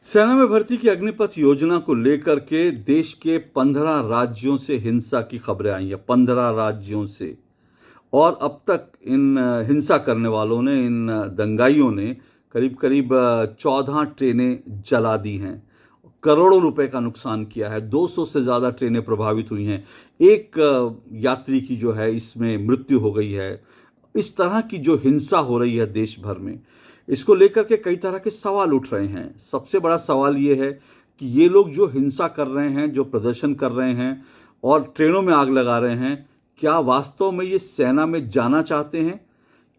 सेना में भर्ती की अग्निपथ योजना को लेकर के देश के 15 राज्यों से हिंसा की खबरें आई हैं। 15 राज्यों से। और अब तक इन हिंसा करने वालों ने, इन दंगाइयों ने करीब करीब 14 ट्रेनें जला दी हैं, करोड़ों रुपए का नुकसान किया है। 200 से ज़्यादा ट्रेनें प्रभावित हुई हैं। एक यात्री की जो है इसमें मृत्यु हो गई है। इस तरह की जो हिंसा हो रही है देश भर में, इसको लेकर के कई तरह के सवाल उठ रहे हैं। सबसे बड़ा सवाल ये है कि ये लोग जो हिंसा कर रहे हैं, जो प्रदर्शन कर रहे हैं और ट्रेनों में आग लगा रहे हैं, क्या वास्तव में ये सेना में जाना चाहते हैं?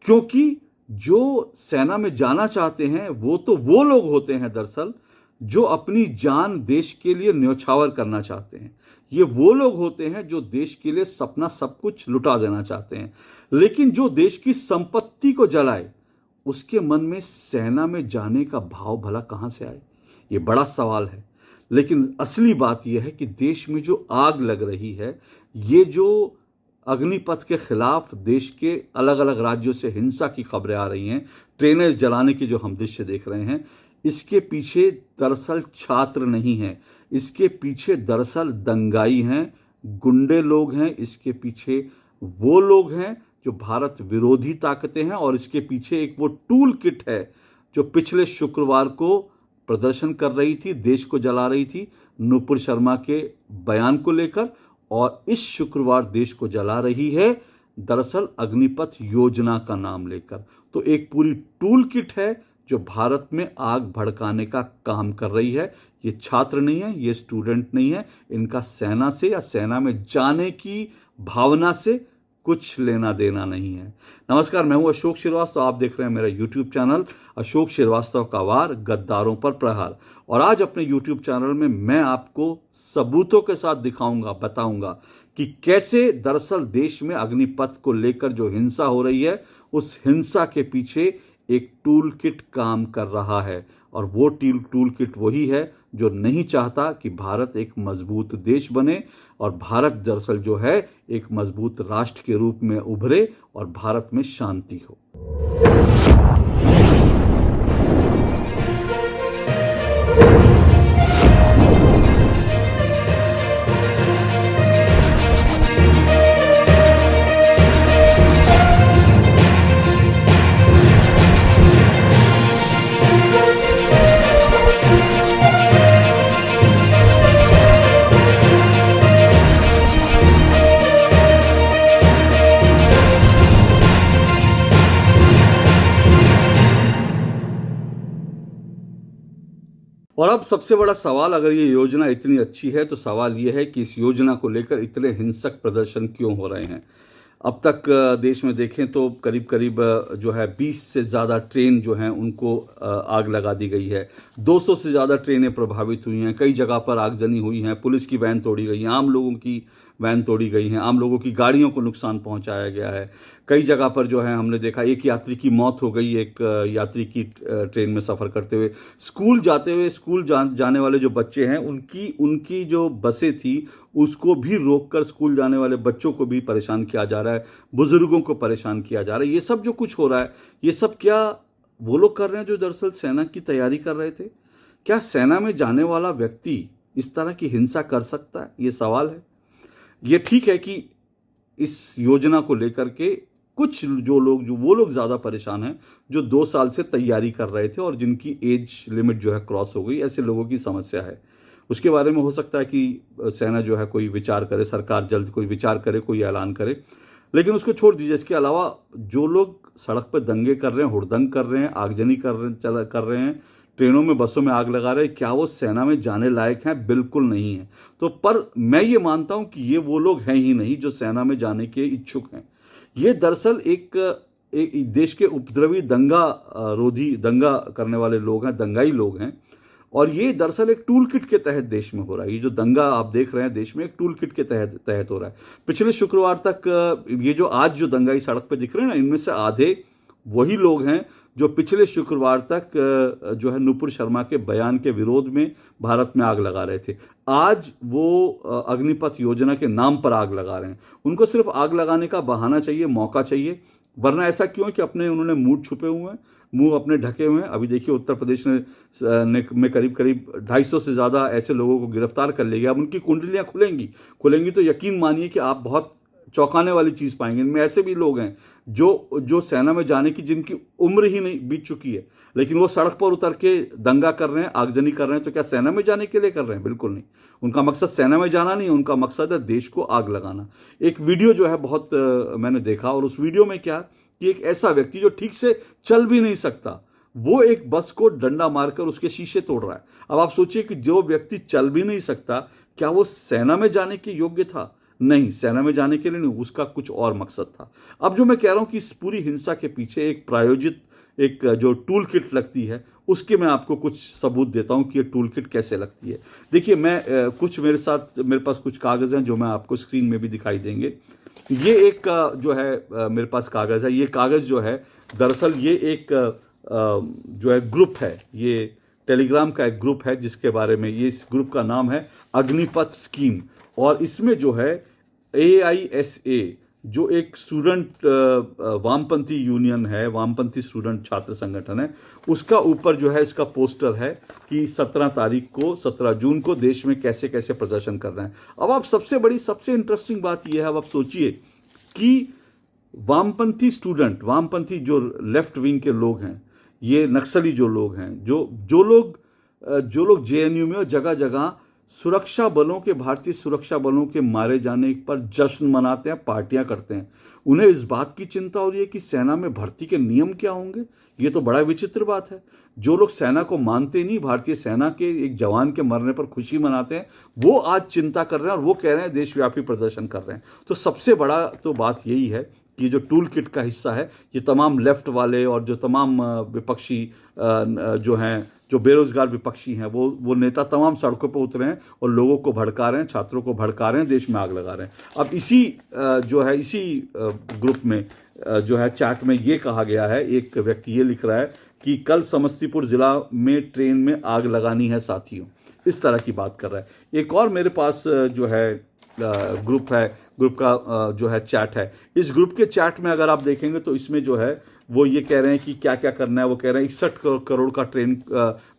क्योंकि जो सेना में जाना चाहते हैं वो लोग होते हैं दरअसल जो अपनी जान देश के लिए न्यौछावर करना चाहते हैं। ये वो लोग होते हैं जो देश के लिए अपना सब कुछ लुटा देना चाहते हैं। लेकिन जो देश की संपत्ति को जलाए, उसके मन में सेना में जाने का भाव भला कहां से आए? ये बड़ा सवाल है। लेकिन असली बात यह है कि देश में जो आग लग रही है, ये जो अग्निपथ के खिलाफ देश के अलग अलग राज्यों से हिंसा की खबरें आ रही हैं, ट्रेनें जलाने की जो हम दृश्य देख रहे हैं, इसके पीछे दरअसल छात्र नहीं है, इसके पीछे दरअसल दंगाई हैं, गुंडे लोग हैं। इसके पीछे वो लोग हैं जो भारत विरोधी ताकतें हैं। और इसके पीछे एक वो टूल किट है जो पिछले शुक्रवार को प्रदर्शन कर रही थी, देश को जला रही थी नुपुर शर्मा के बयान को लेकर, और इस शुक्रवार देश को जला रही है दरअसल अग्निपथ योजना का नाम लेकर। तो एक पूरी टूल किट है जो भारत में आग भड़काने का काम कर रही है। ये छात्र नहीं है, ये स्टूडेंट नहीं है, इनका सेना से या सेना में जाने की भावना से कुछ लेना देना नहीं है। नमस्कार, मैं हूं अशोक श्रीवास्तव। आप देख रहे हैं मेरा यूट्यूब चैनल अशोक श्रीवास्तव का वार, गद्दारों पर प्रहार। और आज अपने यूट्यूब चैनल में मैं आपको सबूतों के साथ दिखाऊंगा, बताऊंगा कि कैसे दरअसल देश में अग्निपथ को लेकर जो हिंसा हो रही है, उस हिंसा के पीछे एक टूल किट काम कर रहा है। और वो टूल किट वही है जो नहीं चाहता कि भारत एक मजबूत देश बने और भारत दरअसल जो है एक मजबूत राष्ट्र के रूप में उभरे और भारत में शांति हो। और अब सबसे बड़ा सवाल, अगर ये योजना इतनी अच्छी है तो सवाल ये है कि इस योजना को लेकर इतने हिंसक प्रदर्शन क्यों हो रहे हैं। अब तक देश में देखें तो करीब करीब जो है 20 से ज़्यादा ट्रेन जो हैं उनको आग लगा दी गई है। 200 से ज़्यादा ट्रेनें प्रभावित हुई हैं। कई जगह पर आगजनी हुई है। पुलिस की वैन तोड़ी गई है, आम लोगों की वैन तोड़ी गई हैं, आम लोगों की गाड़ियों को नुकसान पहुंचाया गया है। कई जगह पर जो है हमने देखा एक यात्री की मौत हो गई, एक यात्री की ट्रेन में सफ़र करते हुए। स्कूल जाते हुए जाने वाले जो बच्चे हैं उनकी जो बसें थी उसको भी रोककर स्कूल जाने वाले बच्चों को भी परेशान किया जा रहा है, बुजुर्गों को परेशान किया जा रहा है। ये सब जो कुछ हो रहा है, ये सब क्या वो लोग कर रहे हैं जो दरअसल सेना की तैयारी कर रहे थे? क्या सेना में जाने वाला व्यक्ति इस तरह की हिंसा कर सकता है? ये सवाल है। ये ठीक है कि इस योजना को लेकर के कुछ वो लोग ज़्यादा परेशान हैं जो 2 साल से तैयारी कर रहे थे और जिनकी एज लिमिट जो है क्रॉस हो गई। ऐसे लोगों की समस्या है। उसके बारे में हो सकता है कि सेना जो है कोई विचार करे, सरकार जल्द कोई विचार करे, कोई ऐलान करे। लेकिन उसको छोड़ दीजिए। इसके अलावा जो लोग सड़क पर दंगे कर रहे हैं, हुड़दंग कर रहे हैं, आगजनी कर रहे हैं, ट्रेनों में बसों में आग लगा रहे हैं, क्या वो सेना में जाने लायक हैं? बिल्कुल नहीं है। तो पर मैं ये मानता हूं कि ये वो लोग हैं ही नहीं जो सेना में जाने के इच्छुक हैं। ये दरअसल एक देश के उपद्रवी दंगा करने वाले लोग हैं, दंगाई लोग हैं। और ये दरअसल एक टूल किट के तहत देश में हो रहा है। ये जो दंगा आप देख रहे हैं देश में एक टूल किट के तहत हो रहा है। पिछले शुक्रवार तक ये जो आज जो दंगाई सड़क पे दिख रहे हैं ना, इनमें से आधे वही लोग हैं जो पिछले शुक्रवार तक जो है नुपुर शर्मा के बयान के विरोध में भारत में आग लगा रहे थे। आज वो अग्निपथ योजना के नाम पर आग लगा रहे हैं। उनको सिर्फ आग लगाने का बहाना चाहिए, मौका चाहिए। वरना ऐसा क्यों है कि अपने उन्होंने मूड छुपे हुए हैं, मुंह अपने ढके हुए हैं। अभी देखिए उत्तर प्रदेश में करीब करीब 250 से ज़्यादा ऐसे लोगों को गिरफ्तार कर लिया गया। अब उनकी कुंडलियां खुलेंगी तो यकीन मानिए कि आप बहुत चौंकाने वाली चीज़ पाएंगे। इनमें ऐसे भी लोग हैं जो सेना में जाने की जिनकी उम्र ही नहीं बीत चुकी है, लेकिन वो सड़क पर उतर के दंगा कर रहे हैं, आगजनी कर रहे हैं। तो क्या सेना में जाने के लिए कर रहे हैं? बिल्कुल नहीं। उनका मकसद सेना में जाना नहीं है, उनका मकसद है देश को आग लगाना। एक वीडियो जो है बहुत मैंने देखा, और उस वीडियो में क्या कि एक ऐसा व्यक्ति जो ठीक से चल भी नहीं सकता, वो एक बस को डंडा मारकर उसके शीशे तोड़ रहा है। अब आप सोचिए कि जो व्यक्ति चल भी नहीं सकता, क्या वो सेना में जाने के योग्य था? नहीं, सेना में जाने के लिए नहीं, उसका कुछ और मकसद था। अब जो मैं कह रहा हूं कि इस पूरी हिंसा के पीछे एक प्रायोजित एक जो टूल किट लगती है, उसके मैं आपको कुछ सबूत देता हूं कि ये टूल किट कैसे लगती है। देखिए, मैं कुछ मेरे पास कुछ कागज हैं जो मैं आपको स्क्रीन में भी दिखाई देंगे। ये एक जो है मेरे पास कागज है। ये कागज जो है दरअसल ये एक जो है ग्रुप है, ये टेलीग्राम का एक ग्रुप है जिसके बारे में, ये इस ग्रुप का नाम है अग्निपथ स्कीम। और इसमें जो है AISA जो एक स्टूडेंट वामपंथी यूनियन है, वामपंथी स्टूडेंट छात्र संगठन है, उसका ऊपर जो है इसका पोस्टर है कि 17 जून को देश में कैसे कैसे प्रदर्शन कर रहे हैं। अब आप सबसे इंटरेस्टिंग बात यह है, अब आप सोचिए कि वामपंथी स्टूडेंट, वामपंथी जो लेफ्ट विंग के लोग हैं, ये नक्सली जो लोग हैं, जो लोग JNU में और जगह जगह सुरक्षा बलों के, भारतीय सुरक्षा बलों के मारे जाने पर जश्न मनाते हैं, पार्टियां करते हैं, उन्हें इस बात की चिंता हो रही है कि सेना में भर्ती के नियम क्या होंगे। ये तो बड़ा विचित्र बात है। जो लोग सेना को मानते नहीं, भारतीय सेना के एक जवान के मरने पर खुशी मनाते हैं, वो आज चिंता कर रहे हैं और वो कह रहे हैं देशव्यापी प्रदर्शन कर रहे हैं। तो सबसे बड़ा तो बात यही है कि जो टूल किट का हिस्सा है, ये तमाम लेफ्ट वाले और जो तमाम विपक्षी जो हैं, जो बेरोजगार विपक्षी हैं, वो नेता तमाम सड़कों पर उतरे हैं और लोगों को भड़का रहे हैं, छात्रों को भड़का रहे हैं, देश में आग लगा रहे हैं। अब इसी ग्रुप में जो है चैट में ये कहा गया है, एक व्यक्ति ये लिख रहा है कि कल समस्तीपुर जिला में ट्रेन में आग लगानी है साथियों, इस तरह की बात कर रहा है। एक और मेरे पास जो है ग्रुप का जो है चैट है। इस ग्रुप के चैट में अगर आप देखेंगे तो इसमें जो है वो ये कह रहे हैं कि क्या क्या करना है। वो कह रहे हैं 61 करोड़ का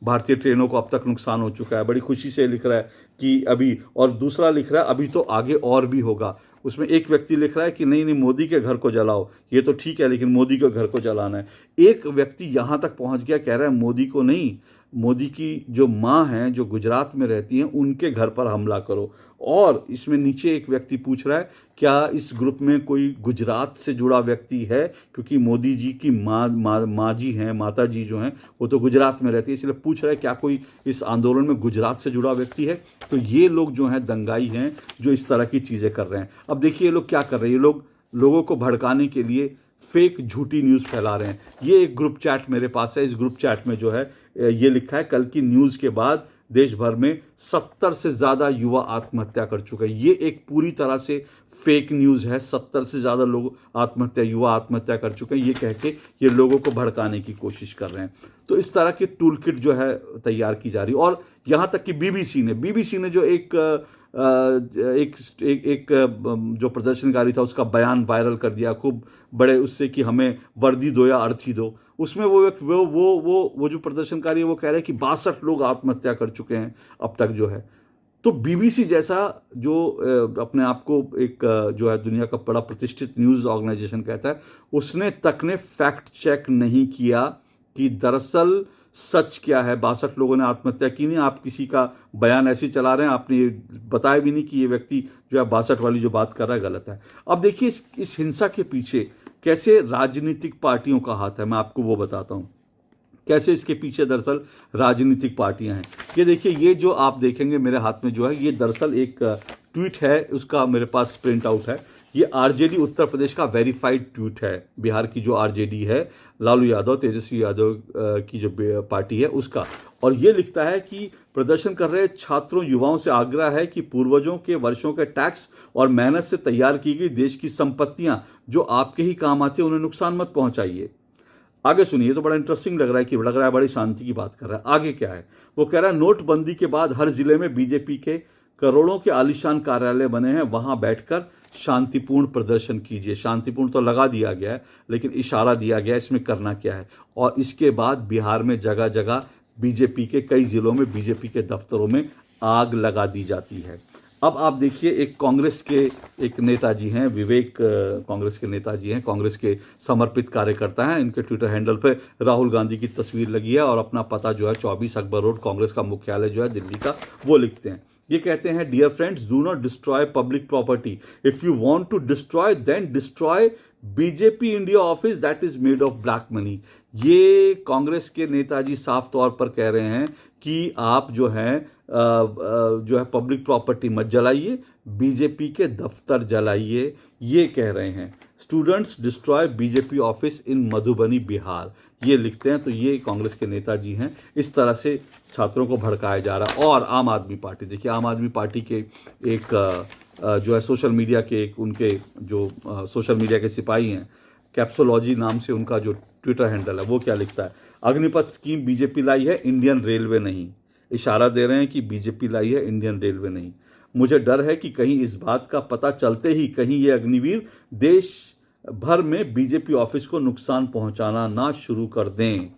भारतीय ट्रेनों को अब तक नुकसान हो चुका है। बड़ी खुशी से लिख रहा है कि अभी, और दूसरा लिख रहा है अभी तो आगे और भी होगा। उसमें एक व्यक्ति लिख रहा है कि नहीं मोदी के घर को जलाओ, ये तो ठीक है लेकिन मोदी के घर को जलाना है। एक व्यक्ति यहां तक पहुंच गया, कह रहा है मोदी को नहीं, मोदी की जो माँ हैं जो गुजरात में रहती हैं उनके घर पर हमला करो। और इसमें नीचे एक व्यक्ति पूछ रहा है क्या इस ग्रुप में कोई गुजरात से जुड़ा व्यक्ति है, क्योंकि मोदी जी की माँ जी हैं, माता जी जो हैं वो तो गुजरात में रहती है, इसलिए पूछ रहा है क्या कोई इस आंदोलन में गुजरात से जुड़ा व्यक्ति है। तो ये लोग जो हैं दंगाई हैं जो इस तरह की चीज़ें कर रहे हैं। अब देखिए ये लोग क्या कर रहे हैं, ये लोग लोगों को भड़काने के लिए फेक झूठी न्यूज़ फैला रहे हैं। ये एक ग्रुप चैट मेरे पास है। इस ग्रुप चैट में जो है ये लिखा है कल की न्यूज़ के बाद देश भर में 70 से ज़्यादा युवा आत्महत्या कर चुके हैं। ये एक पूरी तरह से फेक न्यूज़ है। 70 से ज़्यादा लोग युवा आत्महत्या कर चुके हैं, ये कह के ये लोगों को भड़काने की कोशिश कर रहे हैं। तो इस तरह की टूल किट जो है तैयार की जा रही है। और यहाँ तक कि बीबीसी ने जो एक जो प्रदर्शनकारी था उसका बयान वायरल कर दिया खूब बड़े उससे कि हमें वर्दी दो या अर्थी दो। उसमें वो जो प्रदर्शनकारी है वो कह रहे हैं कि 62 लोग आत्महत्या कर चुके हैं अब तक जो है। तो बीबीसी जैसा जो अपने आप को एक जो है दुनिया का बड़ा प्रतिष्ठित न्यूज़ ऑर्गेनाइजेशन कहता है, उसने तक ने फैक्ट चेक नहीं किया कि दरअसल सच क्या है। 62 लोगों ने आत्महत्या की नहीं। आप किसी का बयान ऐसे चला रहे हैं, आपने ये बताया भी नहीं कि ये व्यक्ति जो है 62 वाली जो बात कर रहा है गलत है। अब देखिए इस हिंसा के पीछे कैसे राजनीतिक पार्टियों का हाथ है, मैं आपको वो बताता हूँ कैसे इसके पीछे दरअसल राजनीतिक पार्टियां हैं। ये देखिए, ये जो आप देखेंगे मेरे हाथ में जो है ये दरअसल एक ट्वीट है, उसका मेरे पास प्रिंट आउट है। ये आरजेडी उत्तर प्रदेश का वेरीफाइड ट्वीट है। बिहार की जो आरजेडी है, लालू यादव, तेजस्वी यादव की जो पार्टी है उसका। और ये लिखता है कि प्रदर्शन कर रहे छात्रों युवाओं से आग्रह है कि पूर्वजों के वर्षों के टैक्स और मेहनत से तैयार की गई देश की संपत्तियां जो आपके ही काम आती है उन्हें नुकसान मत पहुंचाइए। आगे सुनिए, तो बड़ा इंटरेस्टिंग लग रहा है बड़ी शांति की बात कर रहा है। आगे क्या है, वो कह रहा है नोटबंदी के बाद हर जिले में बीजेपी के करोड़ों के आलीशान कार्यालय बने हैं, वहां बैठकर शांतिपूर्ण प्रदर्शन कीजिए। शांतिपूर्ण तो लगा दिया गया है, लेकिन इशारा दिया गया है इसमें करना क्या है। और इसके बाद बिहार में जगह जगह बीजेपी के कई जिलों में बीजेपी के दफ्तरों में आग लगा दी जाती है। अब आप देखिए, एक कांग्रेस के एक नेताजी हैं, विवेक कांग्रेस के नेताजी हैं, कांग्रेस के समर्पित कार्यकर्ता हैं। इनके ट्विटर हैंडल पे राहुल गांधी की तस्वीर लगी है और अपना पता जो है 24 अकबर रोड, कांग्रेस का मुख्यालय जो है दिल्ली का, वो लिखते हैं। ये कहते हैं, dear friends, do not destroy public property. If you want to destroy, then destroy BJP India office that is made of black money. ये कांग्रेस के नेताजी साफ तौर पर कह रहे हैं कि आप जो है पब्लिक प्रॉपर्टी मत जलाइए, बीजेपी के दफ्तर जलाइए, ये कह रहे हैं। Students destroy BJP office in Madhubani Bihar, ये लिखते हैं। तो ये कांग्रेस के नेताजी हैं। इस तरह से छात्रों को भड़काया जा रहा है। और आम आदमी पार्टी, देखिए आम आदमी पार्टी के एक जो है सोशल मीडिया के एक उनके जो सोशल मीडिया के सिपाही हैं, कैप्सोलॉजी नाम से उनका जो ट्विटर हैंडल है, वो क्या लिखता है, अग्निपथ स्कीम बीजेपी लाई है, इंडियन रेलवे नहीं। इशारा दे रहे हैं कि बीजेपी लाई है, इंडियन रेलवे नहीं। मुझे डर है कि कहीं इस बात का पता चलते ही कहीं ये अग्निवीर देश भर में बीजेपी ऑफिस को नुकसान पहुंचाना ना शुरू कर दें।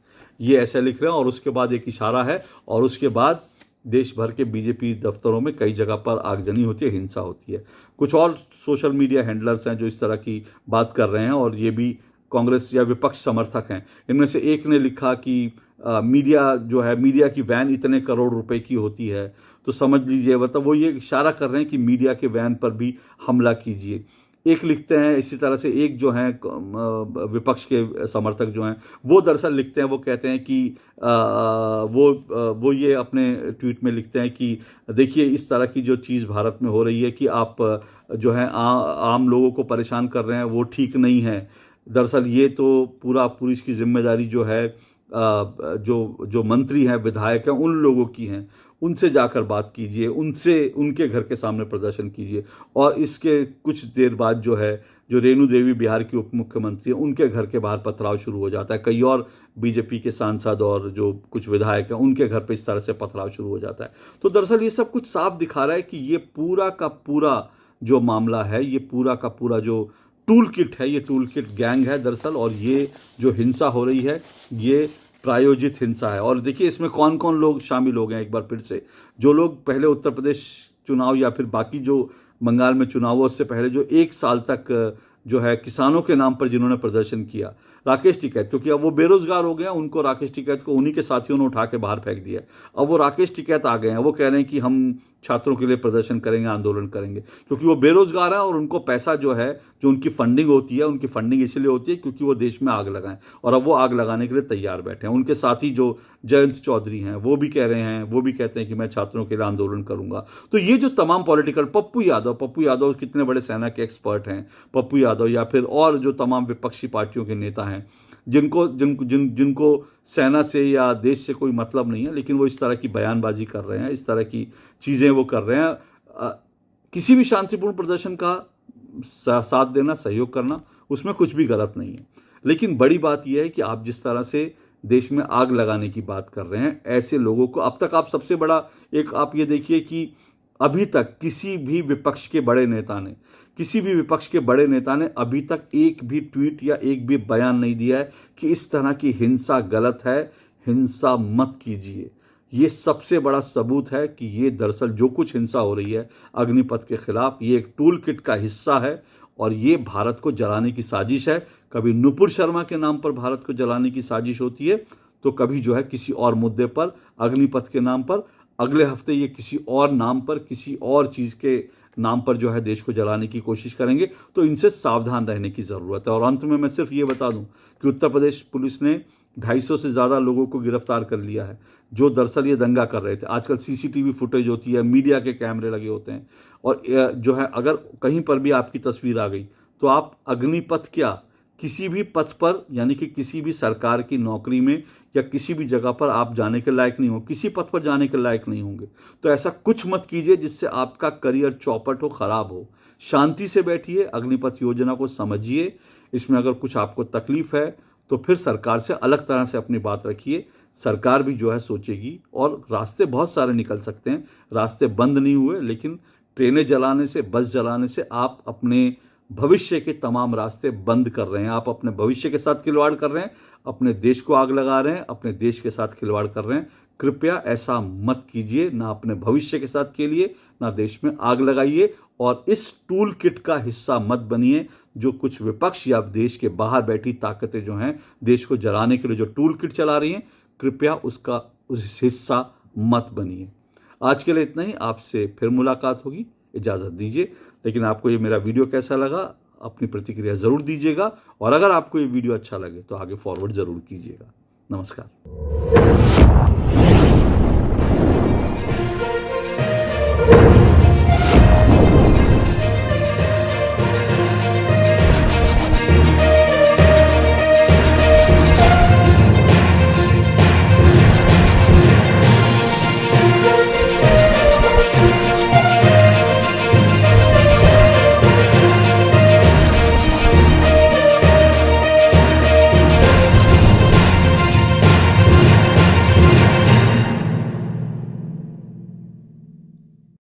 ये ऐसे लिख रहे हैं। और उसके बाद एक इशारा है, और उसके बाद देश भर के बीजेपी दफ्तरों में कई जगह पर आगजनी होती है, हिंसा होती है। कुछ और सोशल मीडिया हैंडलर्स हैं जो इस तरह की बात कर रहे हैं, और ये भी कांग्रेस या विपक्ष समर्थक हैं। इनमें से एक ने लिखा कि मीडिया जो है, मीडिया की वैन इतने करोड़ रुपए की होती है, तो समझ लीजिए, मतलब वो ये इशारा कर रहे हैं कि मीडिया के वैन पर भी हमला कीजिए। एक लिखते हैं इसी तरह से, एक जो हैं विपक्ष के समर्थक जो हैं, वो दरअसल लिखते हैं, वो कहते हैं कि वो ये अपने ट्वीट में लिखते हैं कि देखिए इस तरह की जो चीज़ भारत में हो रही है कि आप जो है आम लोगों को परेशान कर रहे हैं, वो ठीक नहीं है। दरअसल ये तो पूरी इसकी जिम्मेदारी जो है जो मंत्री हैं, विधायक हैं, उन लोगों की हैं। उनसे जाकर बात कीजिए, उनसे उनके घर के सामने प्रदर्शन कीजिए। और इसके कुछ देर बाद जो है, जो रेणु देवी बिहार की उप मुख्यमंत्री हैं, उनके घर के बाहर पथराव शुरू हो जाता है। कई और बीजेपी के सांसद और जो कुछ विधायक हैं, उनके घर पे इस तरह से पथराव शुरू हो जाता है। तो दरअसल ये सब कुछ साफ दिखा रहा है कि ये पूरा का पूरा जो मामला है, ये पूरा का पूरा जो टूल किट है, ये टूल किट गैंग है दरअसल। और ये जो हिंसा हो रही है, ये प्रायोजित हिंसा है। और देखिए इसमें कौन कौन लोग शामिल हो गए हैं एक बार फिर से। जो लोग पहले उत्तर प्रदेश चुनाव या फिर बाकी जो बंगाल में चुनाव हुआ उससे पहले जो 1 साल तक जो है किसानों के नाम पर जिन्होंने प्रदर्शन किया, राकेश टिकैत, क्योंकि अब वो बेरोजगार हो गए, उनको राकेश टिकैत को उन्हीं के साथियों ने उठा के बाहर फेंक दिया। अब वो राकेश टिकैत आ गए हैं, वो कह रहे हैं कि हम छात्रों के लिए प्रदर्शन करेंगे, आंदोलन करेंगे, क्योंकि वो बेरोजगार है और उनको पैसा जो है, जो उनकी फंडिंग होती है, उनकी फंडिंग इसलिए होती है क्योंकि वो देश में आग लगाएं। और अब वो आग लगाने के लिए तैयार बैठे हैं। उनके साथी जो जयंत चौधरी हैं, वो भी कह रहे हैं, वो भी कहते हैं कि मैं छात्रों के लिए आंदोलन करूंगा। तो ये जो तमाम पॉलिटिकल, पप्पू यादव कितने बड़े सेना के एक्सपर्ट हैं, पप्पू यादव या फिर और जो तमाम विपक्षी पार्टियों के नेता हैं, जिनको सेना से या देश से कोई मतलब नहीं है, लेकिन वो इस तरह की बयानबाजी कर रहे हैं, इस तरह की चीज़ें वो कर रहे हैं। किसी भी शांतिपूर्ण प्रदर्शन का साथ देना, सहयोग करना, उसमें कुछ भी गलत नहीं है। लेकिन बड़ी बात यह है कि आप जिस तरह से देश में आग लगाने की बात कर रहे हैं, ऐसे लोगों को अब तक आप सबसे बड़ा एक आप ये देखिए कि अभी तक किसी भी विपक्ष के बड़े नेता ने अभी तक एक भी ट्वीट या एक भी बयान नहीं दिया है कि इस तरह की हिंसा गलत है, हिंसा मत कीजिए। ये सबसे बड़ा सबूत है कि ये दरअसल जो कुछ हिंसा हो रही है अग्निपथ के खिलाफ, ये एक टूल किट का हिस्सा है और ये भारत को जलाने की साजिश है। कभी नुपुर शर्मा के नाम पर भारत को जलाने की साजिश होती है, तो कभी जो है किसी और मुद्दे पर, अग्निपथ के नाम पर, अगले हफ्ते ये किसी और नाम पर, किसी और चीज़ के नाम पर जो है देश को जलाने की कोशिश करेंगे। तो इनसे सावधान रहने की ज़रूरत है। और अंत में मैं सिर्फ ये बता दूं कि उत्तर प्रदेश पुलिस ने 250 से ज़्यादा लोगों को गिरफ्तार कर लिया है जो दरअसल ये दंगा कर रहे थे। आजकल सीसीटीवी फुटेज होती है, मीडिया के कैमरे लगे होते हैं, और जो है अगर कहीं पर भी आपकी तस्वीर आ गई तो आप अग्निपथ क्या, किसी भी पथ पर, यानी कि किसी भी सरकार की नौकरी में या किसी भी जगह पर आप जाने के लायक नहीं हो, किसी पथ पर जाने के लायक नहीं होंगे। तो ऐसा कुछ मत कीजिए जिससे आपका करियर चौपट हो, खराब हो। शांति से बैठिए, अग्निपथ योजना को समझिए। इसमें अगर कुछ आपको तकलीफ है तो फिर सरकार से अलग तरह से अपनी बात रखिए। सरकार भी जो है सोचेगी, और रास्ते बहुत सारे निकल सकते हैं, रास्ते बंद नहीं हुए, लेकिन ट्रेनें जलाने से, बस जलाने से आप अपने भविष्य के तमाम रास्ते बंद कर रहे हैं। आप अपने भविष्य के साथ खिलवाड़ कर रहे हैं, अपने देश को आग लगा रहे हैं, अपने देश के साथ खिलवाड़ कर रहे हैं। कृपया ऐसा मत कीजिए, ना अपने भविष्य के साथ खेलिए, ना देश में आग लगाइए, और इस टूल किट का हिस्सा मत बनिए जो कुछ विपक्ष या देश के बाहर बैठी ताकतें जो हैं देश को जलाने के लिए जो टूल किट चला रही हैं, कृपया उसका उस हिस्सा मत बनिए। आज के लिए इतना ही, आपसे फिर मुलाकात होगी, इजाज़त दीजिए। लेकिन आपको ये मेरा वीडियो कैसा लगा, अपनी प्रतिक्रिया ज़रूर दीजिएगा, और अगर आपको ये वीडियो अच्छा लगे तो आगे फॉरवर्ड ज़रूर कीजिएगा। नमस्कार।